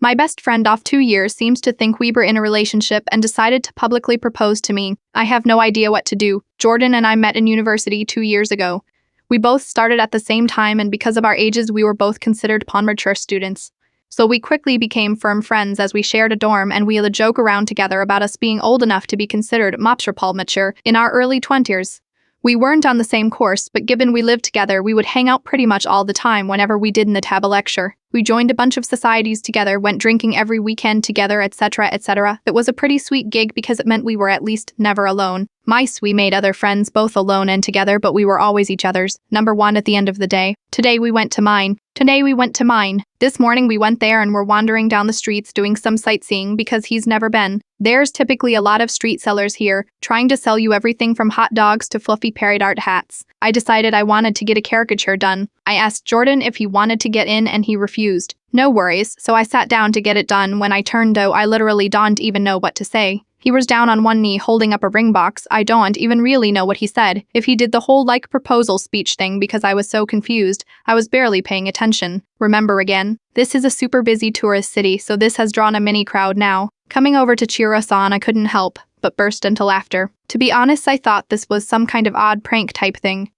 My best friend of 2 years seems to think we were in a relationship and decided to publicly propose to me. I have no idea what to do. Jordan and I met in university 2 years ago. We both started at the same time, and because of our ages, we were both considered mature students. So we quickly became firm friends as we shared a dorm, and we had a joke around together about us being old enough to be considered mature in our early 20s. We weren't on the same course, but given we lived together, we would hang out pretty much all the time whenever we didn't have a lecture. We joined a bunch of societies together, went drinking every weekend together, etc., etc. It was a pretty sweet gig because it meant we were at least never alone. We made other friends both alone and together, but we were always each other's number one at the end of the day. Today we went to mine. This morning we went there and were wandering down the streets doing some sightseeing because he's never been. There's typically a lot of street sellers here, trying to sell you everything from hot dogs to fluffy parrot art hats. I decided I wanted to get a caricature done. I asked Jordan if he wanted to get in and he refused. No worries, so I sat down to get it done. When I turned out, I literally don't even know what to say. He was down on one knee holding up a ring box. I don't even really know what he said. If he did the whole proposal speech thing because I was so confused, I was barely paying attention. Remember again, this is a super busy tourist city, so this has drawn a mini crowd now. Coming over to cheer us on, I couldn't help but burst into laughter. To be honest, I thought this was some kind of odd prank type thing.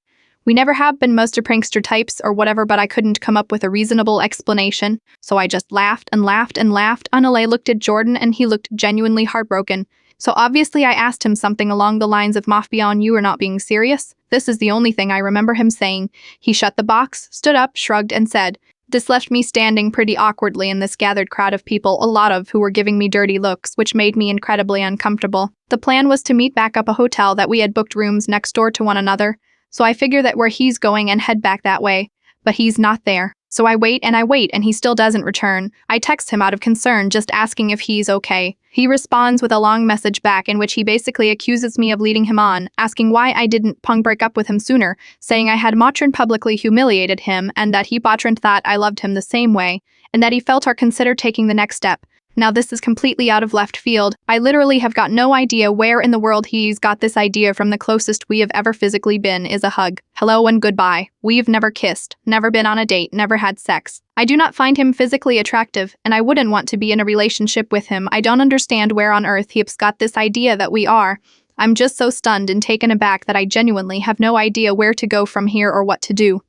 We never have been most prankster types or whatever, but I couldn't come up with a reasonable explanation, so I just laughed and laughed and laughed. I looked at Jordan and he looked genuinely heartbroken. So obviously I asked him something along the lines of "Mafia, you are not being serious?" This is the only thing I remember him saying. He shut the box, stood up, shrugged, and said. This left me standing pretty awkwardly in this gathered crowd of people, a lot of who were giving me dirty looks, which made me incredibly uncomfortable. The plan was to meet back up a hotel that we had booked rooms next door to one another. So I figure that where he's going and head back that way. But he's not there. So I wait and he still doesn't return. I text him out of concern, just asking if he's okay. He responds with a long message back in which he basically accuses me of leading him on, asking why I didn't break up with him sooner, saying I had publicly humiliated him and that he thought I loved him the same way, and that he felt or considered taking the next step. Now this is completely out of left field. I literally have got no idea where in the world he's got this idea from. The closest we have ever physically been is a hug. Hello and goodbye. We've never kissed, never been on a date, never had sex. I do not find him physically attractive, and I wouldn't want to be in a relationship with him. I don't understand where on earth he's got this idea that we are. I'm just so stunned and taken aback that I genuinely have no idea where to go from here or what to do.